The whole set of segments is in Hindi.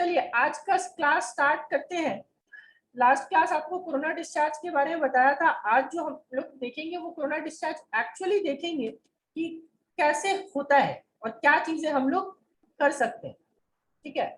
चलिए आज का क्लास स्टार्ट करते हैं। लास्ट क्लास आपको कोरोना डिस्चार्ज के बारे में बताया था। आज जो हम लोग देखेंगे वो कोरोना डिस्चार्ज एक्चुअली देखेंगे कि कैसे होता है और क्या चीजें हम लोग कर सकते हैं। ठीक है,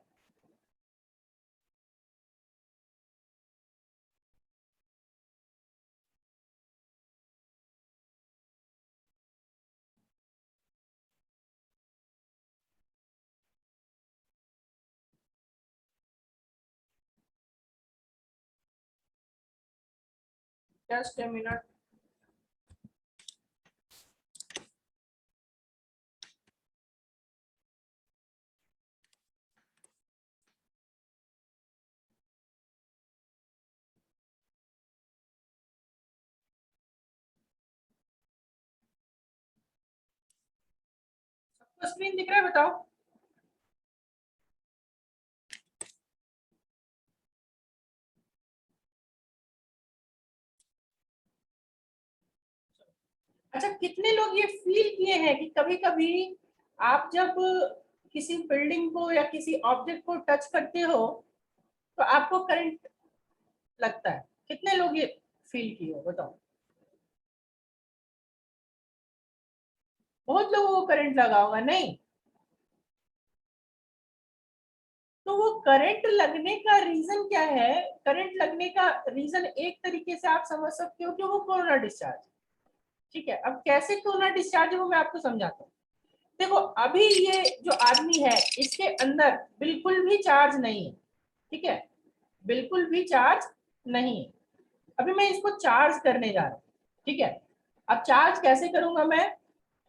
जस्ट ए मिनट। सबको स्क्रीन दिख रहा है, बताओ। अच्छा, कितने लोग ये फील किए हैं कि कभी कभी आप जब किसी बिल्डिंग को या किसी ऑब्जेक्ट को टच करते हो तो आपको करंट लगता है? कितने लोग ये फील किए हो, बताओ। बहुत लोगों को करंट लगा होगा, नहीं? तो वो करंट लगने का रीजन क्या है? करंट लगने का रीजन एक तरीके से आप समझ सकते हो कि वो कोरोना डिस्चार्ज। ठीक है, अब कैसे कोरोना डिस्चार्ज है वो मैं आपको समझाता हूँ। देखो, अभी ये जो आदमी है इसके अंदर बिल्कुल भी चार्ज नहीं है। ठीक है, बिल्कुल भी चार्ज नहीं है। अभी मैं इसको चार्ज करने जा रहा हूँ। ठीक है, अब चार्ज कैसे करूंगा मैं?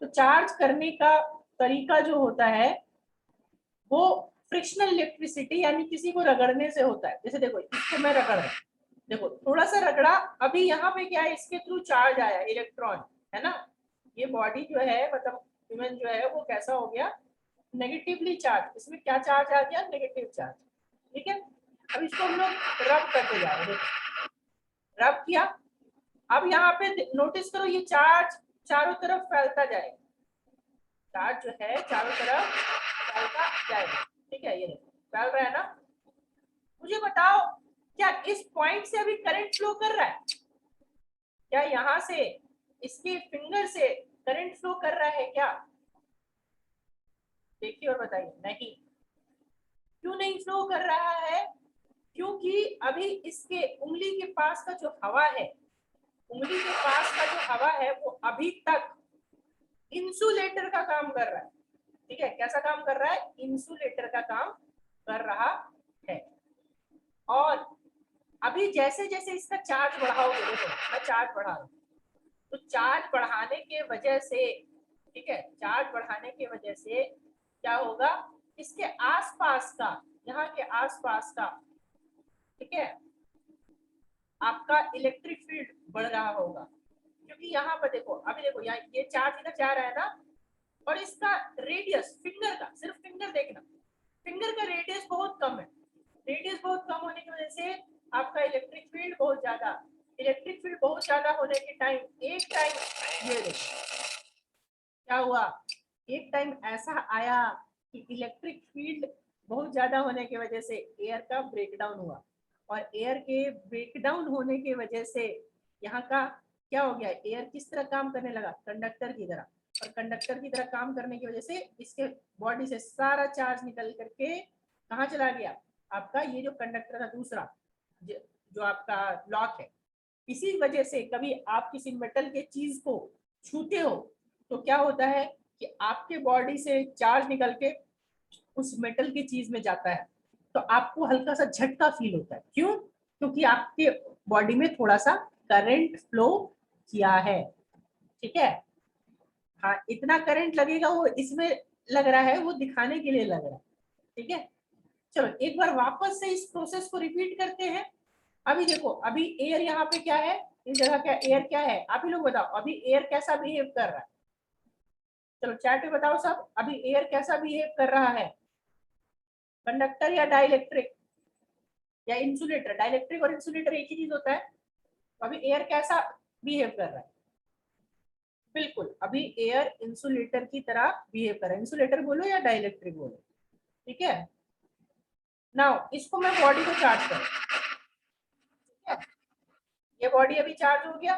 तो चार्ज करने का तरीका जो होता है वो फ्रिक्शनल इलेक्ट्रिसिटी यानी किसी को रगड़ने से होता है। जैसे देखो, इसको मैं रगड़ रहा हूं, देखो थोड़ा सा रगड़ा, अभी यहाँ पे क्या है, इसके थ्रू चार्ज आया, इलेक्ट्रॉन, है ना। ये बॉडी जो है, मतलब ह्यूमन जो है वो कैसा हो गया, नेगेटिवली चार्ज। इसमें क्या चार्ज आ गया? Negative charge. ठीक है, अब इसको हम लोग रब करते जा रहे हैं। रब किया, अब यहाँ पे नोटिस करो ये चार्ज चारों तरफ फैलता जाएगा। चार्ज जो है चारों तरफ फैलता जाएगा। ठीक है, ये फैल रहा है ना। मुझे बताओ, क्या इस पॉइंट से अभी करंट फ्लो कर रहा है? क्या यहाँ से इसके फिंगर से करंट फ्लो कर रहा है क्या? देखिए और बताइए। नहीं। क्यों नहीं फ्लो कर रहा है? क्योंकि अभी इसके उंगली के पास का जो हवा है, उंगली के पास का जो हवा है वो अभी तक इंसुलेटर का काम कर रहा है। ठीक है, कैसा काम कर रहा है? इंसुलेटर का काम कर रहा है। और अभी जैसे जैसे इसका चार्ज बढ़ाओगे, देखो मैं चार्ज बढ़ा रहा हूँ, तो चार्ज बढ़ाने के वजह से, ठीक है, चार्ज बढ़ाने की वजह से क्या होगा, इसके आसपास का, यहाँ के आसपास का, ठीक है, आपका इलेक्ट्रिक फील्ड बढ़ रहा होगा। क्योंकि यहाँ पर देखो, अभी देखो यहाँ ये चार्ज इधर जा रहा है ना, और इसका रेडियस फिंगर का, सिर्फ फिंगर देखना, फिंगर का रेडियस बहुत कम है। रेडियस बहुत कम होने की वजह से आपका इलेक्ट्रिक फील्ड बहुत ज्यादा, इलेक्ट्रिक फील्ड बहुत ज्यादा होने के टाइम, एक टाइम ये देखो क्या हुआ, एक टाइम ऐसा आया कि इलेक्ट्रिक फील्ड बहुत ज्यादा होने की वजह से एयर का ब्रेकडाउन हुआ, और एयर के ब्रेकडाउन होने की वजह से यहाँ का क्या हो गया, एयर किस तरह काम करने लगा, कंडक्टर की तरह। और कंडक्टर की तरह काम करने की वजह से इसके बॉडी से सारा चार्ज निकल करके कहाँ चला गया, आपका ये जो कंडक्टर था दूसरा, जो आपका लॉक है। इसी वजह से कभी आप किसी मेटल के चीज को छूते हो तो क्या होता है कि आपके बॉडी से चार्ज निकल के उस मेटल की चीज में जाता है, तो आपको हल्का सा झटका फील होता है। क्यों? क्योंकि आपके बॉडी में थोड़ा सा करंट फ्लो किया है। ठीक है, हाँ, इतना करंट लगेगा वो इसमें लग रहा है, वो दिखाने के लिए लग रहा है। ठीक है, चलो एक बार वापस से इस प्रोसेस को रिपीट करते हैं। अभी देखो, अभी एयर यहाँ पे क्या है, इस जगह क्या एयर क्या है, आप ही लोग बताओ, अभी एयर कैसा बिहेव कर रहा है? चलो चैट में बताओ सब, अभी एयर कैसा बिहेव कर रहा है? कंडक्टर या डाइलेक्ट्रिक या इंसुलेटर? डाइलेक्ट्रिक और इंसुलेटर एक ही चीज होता है। तो अभी एयर कैसा बिहेव कर रहा है? बिल्कुल, अभी एयर इंसुलेटर की तरह बिहेव कर रहा है। इंसुलेटर बोलो या डाइलेक्ट्रिक बोलो, ठीक है। नाउ इसको मैं बॉडी को चार्ज करूँ, ठीक है, ये बॉडी अभी चार्ज हो गया,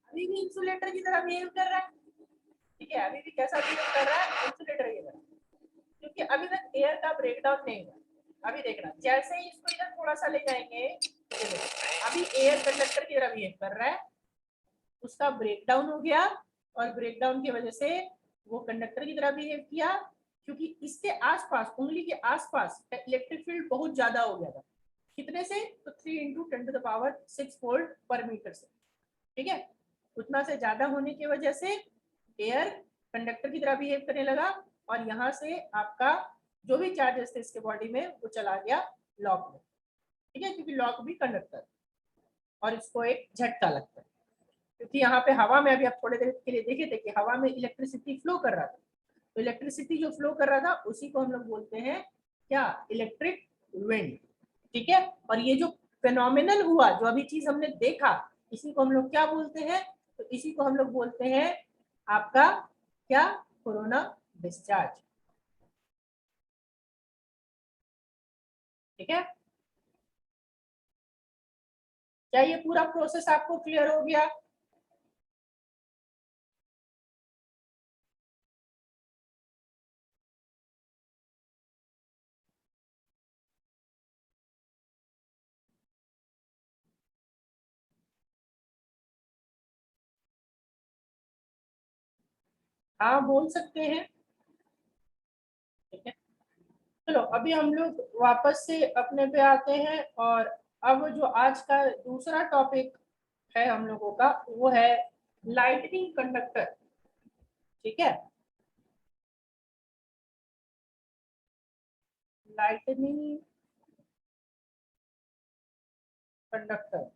अभी भी इंसुलेटर की तरह बिहेव कर रहा है, ठीक है, अभी भी कैसा बिहेव कर रहा है, इंसुलेटर की तरह, क्योंकि अभी तक एयर का ब्रेकडाउन नहीं हुआ। अभी देखना, जैसे ही इसको इधर थोड़ा सा ले जाएंगे, अभी एयर कंडक्टर की तरह बिहेव कर रहा है, उसका ब्रेकडाउन हो गया, और ब्रेकडाउन की वजह से वो कंडक्टर की तरह बिहेव किया, क्योंकि इसके आसपास, उंगली के आसपास इलेक्ट्रिक फील्ड बहुत ज्यादा हो गया था। कितने से? तो 3 × 10⁶ वोल्ट पर मीटर से, ठीक है, उतना से ज्यादा होने की वजह से एयर कंडक्टर की तरह बिहेव करने लगा, और यहाँ से आपका जो भी चार्जेस थे इसके बॉडी में वो चला गया लॉक में, ठीक है, क्योंकि लॉक भी कंडक्टर, और इसको एक झटका लगता है, क्योंकि यहाँ पे हवा में अभी आप थोड़ी देर के लिए देखे थे कि हवा में इलेक्ट्रिसिटी फ्लो कर रहा था, तो इलेक्ट्रिसिटी जो फ्लो कर रहा था उसी को हम लोग बोलते हैं क्या? इलेक्ट्रिक विंड, ठीक है। और ये जो फेनोमेनल हुआ, जो अभी चीज हमने देखा, इसी को हम लोग क्या बोलते हैं? तो इसी को हम लोग बोलते हैं आपका क्या? कोरोना डिस्चार्ज, ठीक है। क्या ये पूरा प्रोसेस आपको क्लियर हो गया? हाँ, बोल सकते हैं, ठीक है। चलो अभी हम लोग वापस से अपने पे आते हैं, और अब जो आज का दूसरा टॉपिक है हम लोगों का, वो है लाइटनिंग कंडक्टर, ठीक है। लाइटनिंग कंडक्टर,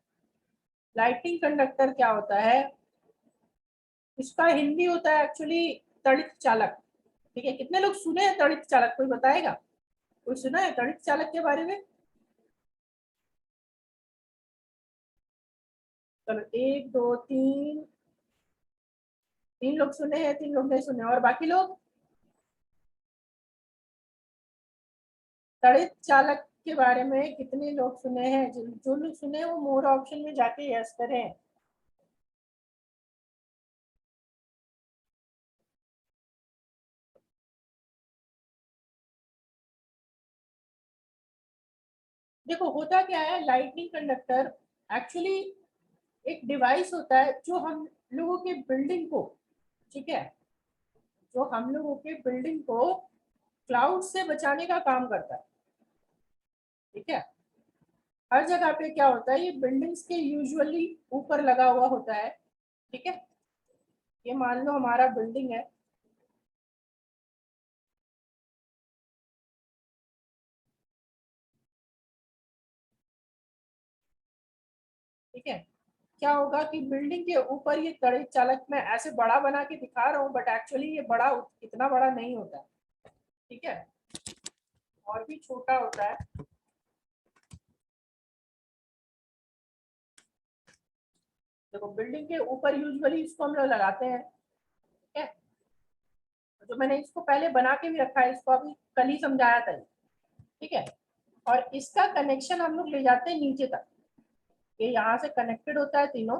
लाइटनिंग कंडक्टर क्या होता है? इसका हिंदी होता है एक्चुअली तड़ित चालक, ठीक है। कितने लोग सुने हैं तड़ित चालक? कोई बताएगा? कोई सुना है तड़ित चालक के बारे में? चलो, 1 2 3, 3 लोग सुने हैं, 3 लोग नहीं सुने, और बाकी लोग? तड़ित चालक के बारे में कितने लोग सुने हैं? जो लोग सुने हैं वो मोर ऑप्शन में जाके यस करें। देखो होता क्या है, लाइटनिंग कंडक्टर एक्चुअली एक डिवाइस होता है जो हम लोगों के बिल्डिंग को, ठीक है, जो हम लोगों के बिल्डिंग को क्लाउड से बचाने का काम करता है, ठीक है। हर जगह पे क्या होता है, ये बिल्डिंग्स के यूजुअली ऊपर लगा हुआ होता है, ठीक है। ये मान लो हमारा बिल्डिंग है, ठीक है। क्या होगा कि बिल्डिंग के ऊपर ये तड़ित चालक मैं ऐसे बड़ा बना के दिखा रहा हूँ, बट एक्चुअली ये बड़ा इतना बड़ा नहीं होता, ठीक है, और भी छोटा होता है। देखो बिल्डिंग के ऊपर यूजुअली इसको हम लोग लगाते हैं, ठीक है। तो मैंने इसको पहले बना के भी रखा है, इसको अभी कल ही समझाया था, ठीक है। और इसका कनेक्शन हम लोग ले जाते हैं नीचे तक, ये यहाँ से कनेक्टेड होता है तीनों,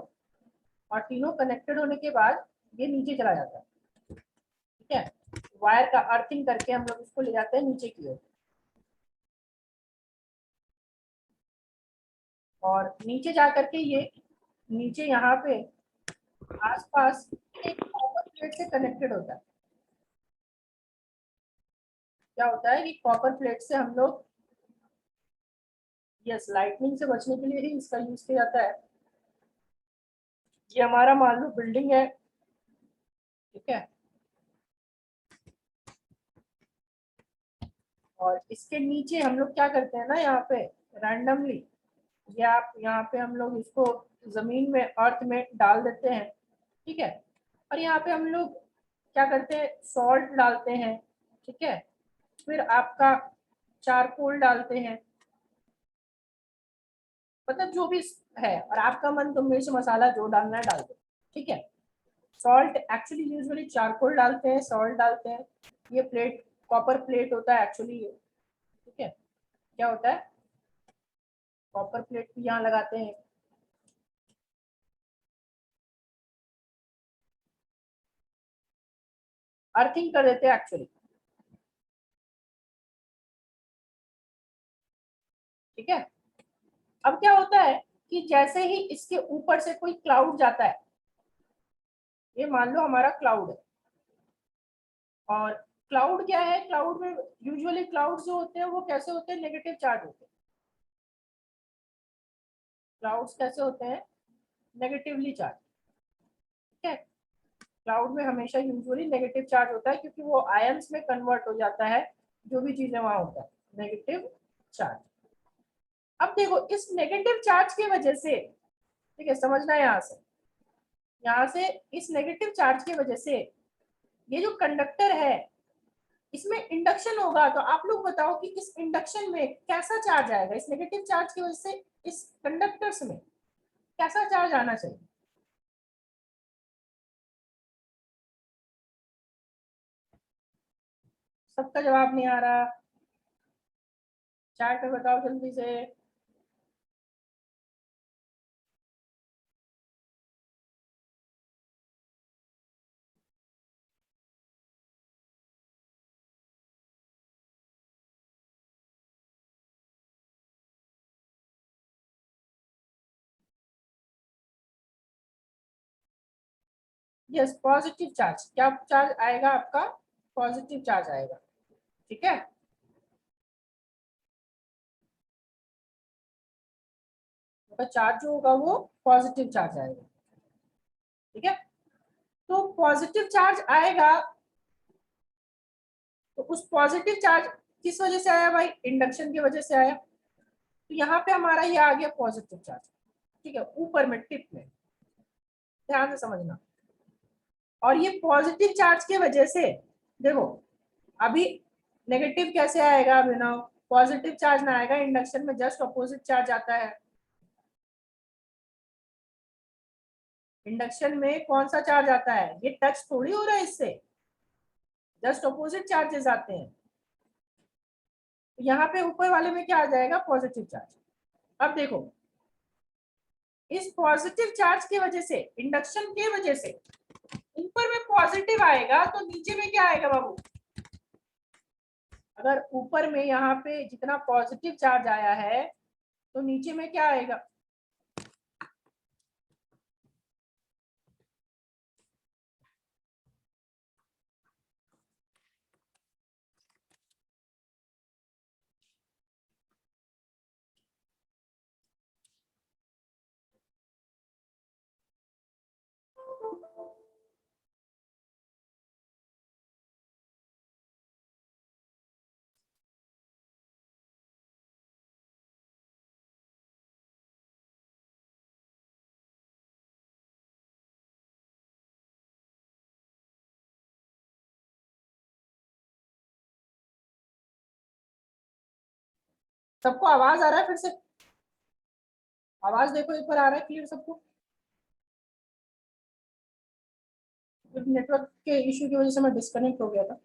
और तीनों कनेक्टेड होने के बाद ये नीचे चला जाता है, ठीक है। वायर का अर्थिंग करके हम लोग इसको ले जाते हैं नीचे की ओर, और नीचे जा करके ये नीचे यहाँ पे आसपास एक कॉपर प्लेट से कनेक्टेड होता है। क्या होता है कि कॉपर प्लेट से हम लोग, यस, लाइटनिंग से बचने के लिए ही इसका यूज किया जाता है। ये हमारा मान लो बिल्डिंग है, ठीक है, और इसके नीचे हम लोग क्या करते हैं ना, यहाँ पे रैंडमली, ये आप यहाँ पे हम लोग इसको जमीन में, अर्थ में डाल देते हैं, ठीक है। और यहाँ पे हम लोग क्या करते हैं, सॉल्ट डालते हैं, ठीक है, फिर आपका चारकोल डालते हैं, मतलब जो भी है, और आपका मन तो मिर्च मसाला जो डालना है डाल दो, ठीक है। सॉल्ट एक्चुअली यूजुअली चारकोल डालते हैं, सॉल्ट डालते हैं, ये प्लेट कॉपर प्लेट होता है एक्चुअली, ठीक है। क्या होता है, कॉपर प्लेट भी यहाँ लगाते हैं, अर्थिंग कर देते हैं एक्चुअली, ठीक है। अब क्या होता है कि जैसे ही इसके ऊपर से कोई क्लाउड जाता है, ये मान लो हमारा क्लाउड है, और क्लाउड क्या है, क्लाउड में यूजुअली क्लाउड जो होते हैं वो कैसे होते हैं, नेगेटिव चार्ज होते हैं। क्लाउड्स कैसे होते हैं, नेगेटिवली चार्ज, ठीक है। क्लाउड में हमेशा यूजुअली नेगेटिव चार्ज होता है, क्योंकि वो आयंस में कन्वर्ट हो जाता है, जो भी चीजें वहां होता है नेगेटिव चार्ज। अब देखो इस नेगेटिव चार्ज की वजह से, ठीक है, समझना है यहाँ से इस नेगेटिव चार्ज की वजह से ये जो कंडक्टर है इसमें इंडक्शन होगा। तो आप लोग बताओ कि इस इंडक्शन में कैसा चार्ज आएगा, इस नेगेटिव चार्ज की वजह से इस कंडक्टर्स में कैसा चार्ज आना चाहिए। सबका जवाब नहीं आ रहा, चैट में बताओ जल्दी से। Yes, positive charge. क्या चार्ज आएगा आपका, पॉजिटिव चार्ज आएगा, ठीक है। तो चार्ज जो होगा वो पॉजिटिव चार्ज आएगा, ठीक है। तो पॉजिटिव चार्ज आएगा, तो उस पॉजिटिव चार्ज किस वजह से आया भाई, इंडक्शन की वजह से आया। तो यहाँ पे हमारा ये आ गया पॉजिटिव चार्ज, ठीक है, ऊपर में टिप में, ध्यान से समझना। और ये पॉजिटिव चार्ज की वजह से देखो अभी नेगेटिव कैसे आएगा बिना, पॉजिटिव चार्ज ना आएगा, इंडक्शन में जस्ट अपोजिट चार्ज आता है। इंडक्शन में कौन सा चार्ज आता है, ये टच थोड़ी हो रहा है इससे, जस्ट अपोजिट चार्जेस आते हैं। तो यहाँ पे ऊपर वाले में क्या आ जाएगा, पॉजिटिव चार्ज। अब देखो इस पॉजिटिव चार्ज की वजह से, इंडक्शन की वजह से ऊपर में पॉजिटिव आएगा, तो नीचे में क्या आएगा बाबू, अगर ऊपर में यहाँ पे जितना पॉजिटिव चार्ज आया है तो नीचे में क्या आएगा, सबको आवाज आ रहा है, फिर से आवाज देखो एक बार आ रहा है क्लियर सबको। नेटवर्क के इश्यू की वजह से मैं डिस्कनेक्ट हो गया था।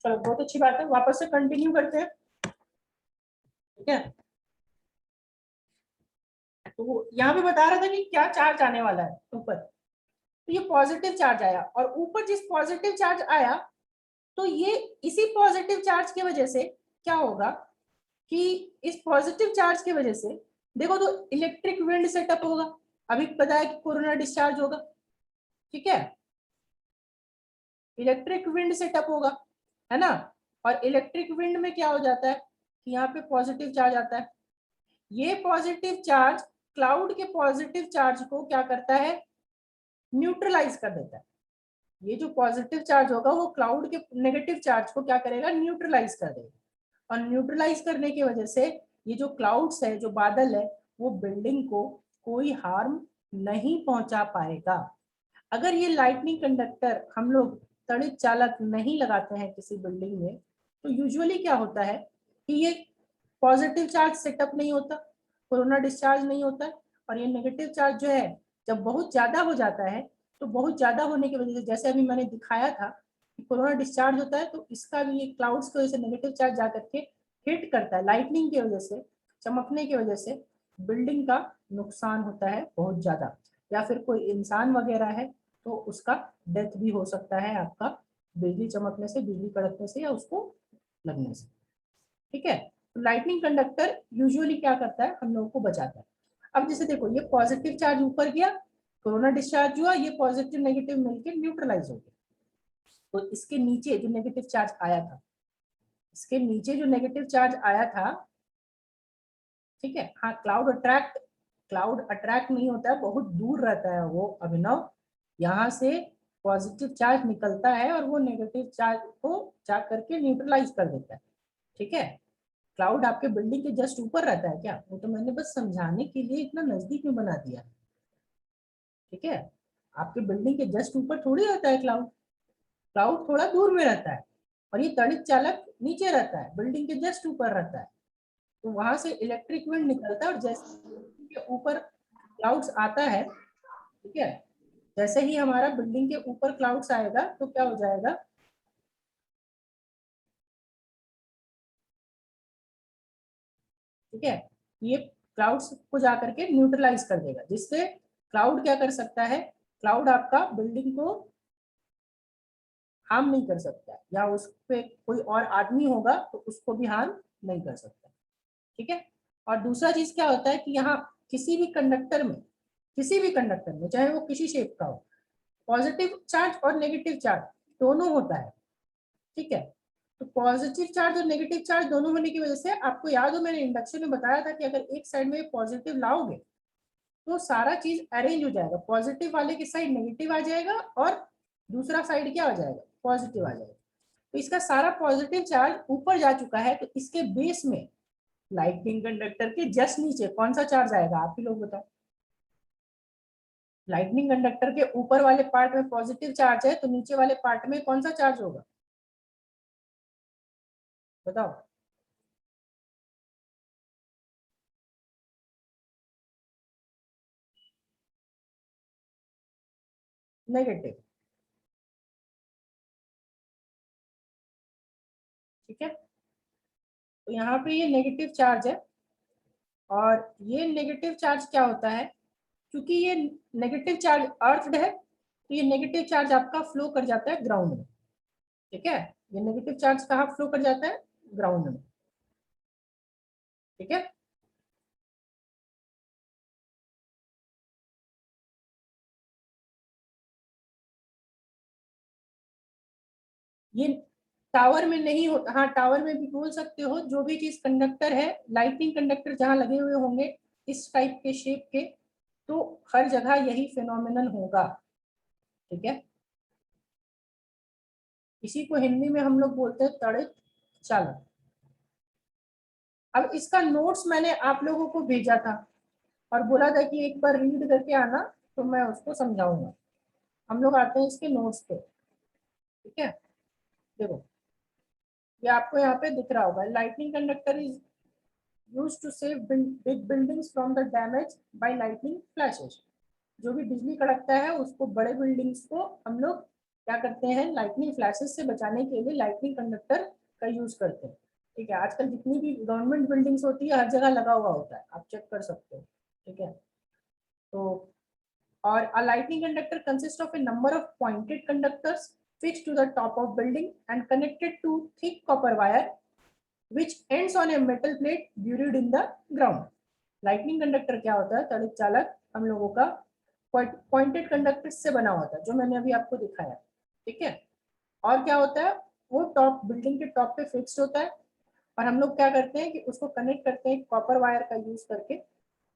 चलो बहुत अच्छी बात है, वापस से कंटिन्यू करते हैं, ठीक है। तो वो यहाँ पे बता रहा था कि क्या चार्ज आने वाला है ऊपर, तो ये पॉजिटिव चार्ज आया, और ऊपर जिस पॉजिटिव चार्ज आया तो ये इसी पॉजिटिव चार्ज की वजह से क्या होगा कि इस पॉजिटिव चार्ज की वजह से देखो तो इलेक्ट्रिक विंड सेटअप होगा। अभी पता है कि कोरोना डिस्चार्ज होगा, ठीक है, इलेक्ट्रिक विंड सेटअप होगा, है ना। और इलेक्ट्रिक विंड में क्या हो जाता है कि यहाँ पे पॉजिटिव चार्ज आता है, ये पॉजिटिव चार्ज क्लाउड के पॉजिटिव चार्ज को क्या करता है, न्यूट्रलाइज कर देता है। ये जो पॉजिटिव चार्ज होगा वो क्लाउड के नेगेटिव चार्ज को क्या करेगा, न्यूट्रलाइज कर देगा। और न्यूट्रलाइज करने की वजह से ये जो क्लाउड्स है, जो बादल है, वो बिल्डिंग को कोई हार्म नहीं पहुंचा पाएगा। अगर ये लाइटनिंग कंडक्टर हम लोग तड़ित चालक नहीं लगाते हैं किसी बिल्डिंग में, तो यूजुअली क्या होता है कि ये पॉजिटिव चार्ज सेटअप नहीं होता, कोरोना डिस्चार्ज नहीं होता, और ये नेगेटिव चार्ज जो है जब बहुत ज्यादा हो जाता है तो बहुत ज्यादा होने की वजह से, जैसे अभी मैंने दिखाया था कि कोरोना डिस्चार्ज होता है, तो इसका भी ये क्लाउड्स की वजह से नेगेटिव चार्ज जाकर के हिट करता है, लाइटनिंग की वजह से, चमकने की वजह से बिल्डिंग का नुकसान होता है बहुत ज्यादा, या फिर कोई इंसान वगैरह है तो उसका डेथ भी हो सकता है आपका बिजली चमकने से, बिजली कड़कने से, या उसको लगने से। ठीक है, तो लाइटनिंग कंडक्टर यूजुअली क्या करता है, हम लोगों को बचाता है। अब जैसे देखो, ये पॉजिटिव चार्ज ऊपर गया, कोरोना डिस्चार्ज हुआ, ये पॉजिटिव नेगेटिव मिलकर न्यूट्रलाइज हो गया। तो इसके नीचे जो नेगेटिव चार्ज आया था, इसके नीचे जो नेगेटिव चार्ज आया था, ठीक है, हाँ, क्लाउड अट्रैक्ट नहीं होता है, बहुत दूर रहता है वो अभिनव, यहाँ से पॉजिटिव चार्ज निकलता है और वो नेगेटिव चार्ज को जा करके न्यूट्रलाइज कर देता है। ठीक है, क्लाउड आपके बिल्डिंग के जस्ट ऊपर रहता है क्या, वो तो मैंने बस समझाने के लिए इतना नजदीक में बना दिया। ठीक है, आपके बिल्डिंग के जस्ट ऊपर थोड़ी रहता है क्लाउड, क्लाउड थोड़ा दूर में रहता है, और ये तड़ित चालक नीचे रहता है, बिल्डिंग के जस्ट ऊपर रहता है। तो वहां से इलेक्ट्रिक विंड निकलता है, और जैसे के ऊपर क्लाउड्स आता है, ठीक है, जैसे ही हमारा बिल्डिंग के ऊपर क्लाउड्स आएगा तो क्या हो जाएगा, ठीक है, ये क्लाउड्स को जाकर के न्यूट्रलाइज कर देगा, जिससे क्लाउड क्या कर सकता है, क्लाउड आपका बिल्डिंग को हार्म नहीं कर सकता, या उस पे कोई और आदमी होगा तो उसको भी हार्म नहीं कर सकता। ठीक है, और दूसरा चीज क्या होता है कि यहाँ किसी भी कंडक्टर में, किसी भी कंडक्टर में, चाहे वो किसी शेप का हो, पॉजिटिव चार्ज और नेगेटिव चार्ज दोनों होता है। ठीक है, तो पॉजिटिव चार्ज और नेगेटिव चार्ज दोनों होने की वजह से, आपको याद हो मैंने इंडक्शन में बताया था कि अगर एक साइड में पॉजिटिव लाओगे तो सारा चीज अरेंज हो जाएगा, पॉजिटिव वाले की साइड नेगेटिव आ जाएगा और दूसरा साइड क्या आ जाएगा, पॉजिटिव आ जाएगा। तो इसका सारा पॉजिटिव चार्ज ऊपर जा चुका है, तो इसके बेस में लाइटनिंग कंडक्टर के जस्ट नीचे कौन सा चार्ज आएगा, आप ही लोग बताओ। लाइटनिंग कंडक्टर के ऊपर वाले पार्ट में पॉजिटिव चार्ज है, तो नीचे वाले पार्ट में कौन सा चार्ज होगा, बताओ। नेगेटिव। ठीक है, तो यहाँ पे ये नेगेटिव चार्ज है, और ये नेगेटिव चार्ज क्या होता है, क्योंकि ये नेगेटिव चार्ज अर्थड है, तो ये नेगेटिव चार्ज आपका फ्लो कर जाता है ग्राउंड में। ठीक है, ये नेगेटिव चार्ज कहाँ फ्लो कर जाता है, ग्राउंड में। ठीक है, ये टावर में नहीं होता, हाँ टावर में भी बोल सकते हो, जो भी चीज कंडक्टर है, लाइटिंग कंडक्टर जहाँ लगे हुए होंगे इस टाइप के शेप के, तो हर जगह यही फिनोमिनन होगा। ठीक है, इसी को हिंदी में हम लोग बोलते हैं तड़ित चालक। अब इसका नोट्स मैंने आप लोगों को भेजा था और बोला था कि एक बार रीड करके आना, तो मैं उसको समझाऊंगा। हम लोग आते हैं इसके नोट्स पे। ठीक है, देखो, ये आपको यहाँ पे दिख रहा होगा, lightning conductor is used to save big buildings from the damage by lightning flashes. जो भी बिजली कड़कता है उसको, बड़े बिल्डिंग्स को हम लोग क्या करते हैं, लाइटनिंग फ्लैशेस से बचाने के लिए लाइटनिंग कंडक्टर का यूज करते हैं। ठीक है, आजकल जितनी भी गवर्नमेंट बिल्डिंग्स होती है हर जगह लगा हुआ होता है, आप चेक कर सकते हो। ठीक है, तो और a lightning conductor consists of a number of pointed conductors fixed to the top of building and connected to thick copper wire which ends on a metal plate buried in the ground. Lightning conductor क्या होता है, तड़ित चालक हम लोगों का पॉइंटेड कंडक्टर से बना होता है, जो मैंने अभी आपको दिखाया। ठीक है, और क्या होता है, वो टॉप, बिल्डिंग के टॉप पे फिक्स्ड होता है, और हम लोग क्या करते हैं कि उसको कनेक्ट करते हैं कॉपर वायर का यूज करके,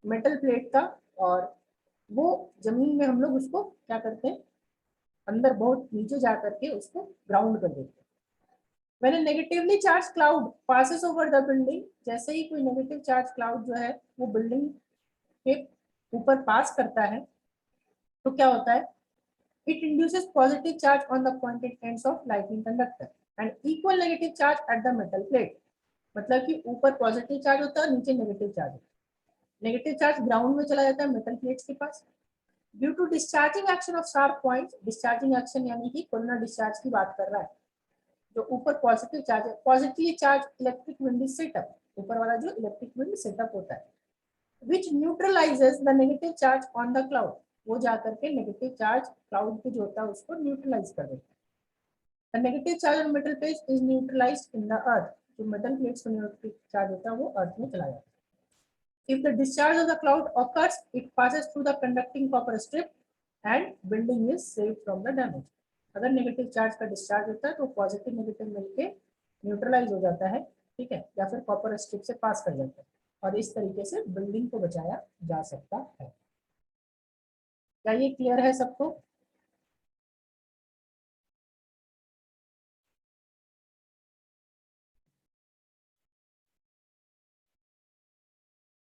मेटल प्लेट का, और वो जमीन में हम लोग उसको क्या करते हैं, अंदर बहुत नीचे जा करके उसको ग्राउंड कर देते हैं। मैंने negatively charge cloud passes over the building, जैसे ही कोई नेगेटिव चार्ज क्लाउड जो है वो बिल्डिंग के ऊपर पास करता है, तो क्या होता है, it induces positive charge on the pointed ends of lightning conductor and equal negative charge at the metal plate. मतलब कि ऊपर पॉजिटिव चार्ज होता है, नीचे नेगेटिव चार्ज होता है। नेगेटिव चार्ज ग्राउंड में चला जाता है मेटल प्लेट्स के पास, due to discharging action of sharp points, discharging action यानी कि कोरोना डिस्चार्ज की बात कर रहा है, जो ऊपर पॉजिटिव चार्ज है, positively charge electric wind setup, ऊपर वाला जो इलेक्ट्रिक विंड सेटअप होता है, which neutralizes the negative charge on the cloud, वो जाकर के नेगेटिव चार्ज क्लाउड पे जो होता है उसको न्यूट्रलाइज कर देता है। The negative charge on metal plates is neutralized in the earth, जो मेटल प्लेट्स पर नेगेटिव चार्ज होता है वो अर्थ में चला जाता है। If the discharge of the cloud occurs, it passes through the conducting copper strip and building is saved from the damage. अगर नेगेटिव चार्ज का डिस्चार्ज होता है तो पॉजिटिव नेगेटिव मिलके न्यूट्रलाइज हो जाता है, ठीक है, या फिर कॉपर स्ट्रिप से पास कर जाता है और इस तरीके से बिल्डिंग को बचाया जा सकता है। क्या ये क्लियर है सबको?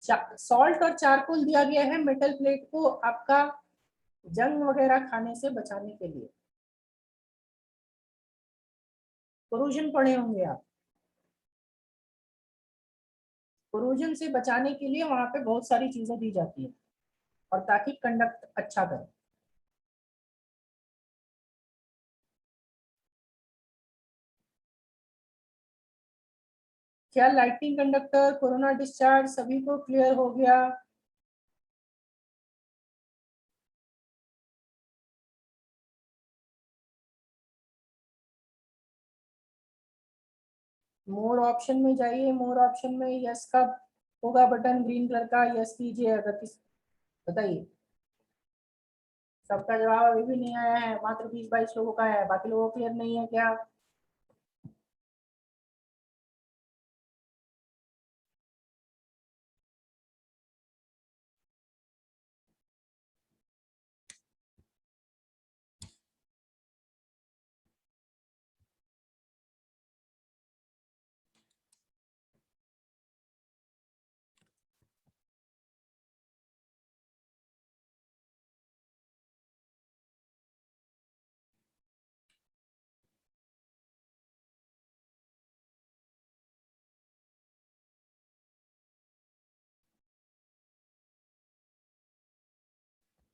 सॉल्ट और चारकोल दिया गया है मेटल प्लेट को आपका जंग वगैरह खाने से बचाने के लिए। कोरोजन पढ़े होंगे आप, कोरोजन से बचाने के लिए वहां पे बहुत सारी चीजें दी जाती है और ताकि कंडक्ट अच्छा करे। क्या लाइटिंग कंडक्टर, कोरोना डिस्चार्ज सभी को क्लियर हो गया? मोर ऑप्शन में जाइए, मोर ऑप्शन में यस का होगा बटन ग्रीन कलर का, यस कीजिए अगर किस, बताइए। सबका जवाब अभी भी नहीं आया है, मात्र 20-22 लोगों का है, बाकी लोगों को क्लियर नहीं है क्या?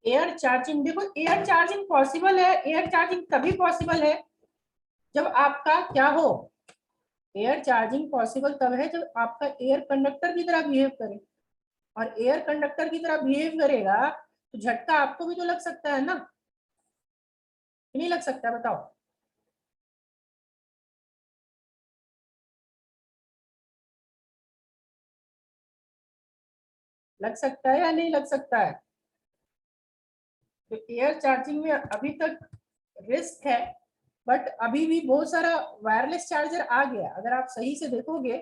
एयर चार्जिंग, देखो एयर चार्जिंग पॉसिबल है, एयर चार्जिंग तभी पॉसिबल है जब आपका क्या हो, एयर चार्जिंग पॉसिबल तब है जब आपका एयर कंडक्टर की तरह बिहेव करे, और एयर कंडक्टर की तरह बिहेव करेगा तो झटका आपको भी तो लग सकता है ना, नहीं लग सकता? बताओ। लग सकता है या नहीं लग सकता है? तो एयर चार्जिंग में अभी तक रिस्क है, बट अभी भी बहुत सारा वायरलेस चार्जर आ गया, अगर आप सही से देखोगे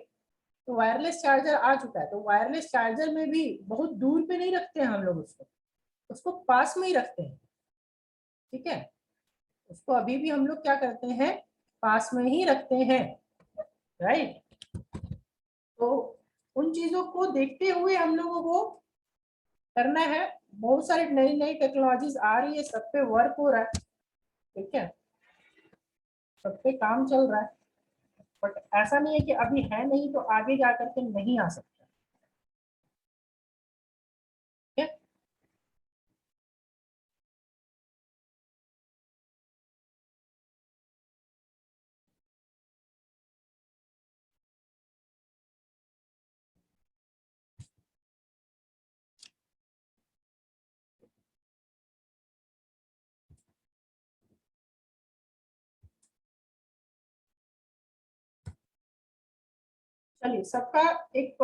तो वायरलेस चार्जर आ चुका है। तो वायरलेस चार्जर में भी बहुत दूर पे नहीं रखते हैं हम लोग उसको, उसको पास में ही रखते हैं, ठीक है, उसको अभी भी हम लोग क्या करते हैं, पास में ही रखते हैं, राइट। तो उन चीजों को देखते हुए हम लोगों को करना है। बहुत सारी नई नई टेक्नोलॉजीज आ रही है, सब पे वर्क हो रहा है, ठीक है, सब पे काम चल रहा है, बट ऐसा नहीं है कि अभी है नहीं तो आगे जा करके नहीं आ सकता, ठीक है। चलिए, सबका एक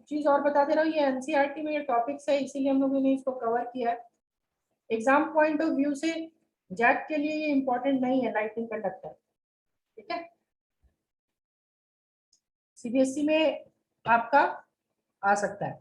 चीज और बता दे रहा हूँ, ये एनसीईआरटी में ये टॉपिक्स है इसीलिए हम लोगों ने इसको कवर किया है। एग्जाम पॉइंट ऑफ व्यू से जैक के लिए ये इंपॉर्टेंट नहीं है लाइटिंग कंडक्टर, ठीक है, सीबीएसई में आपका आ सकता है।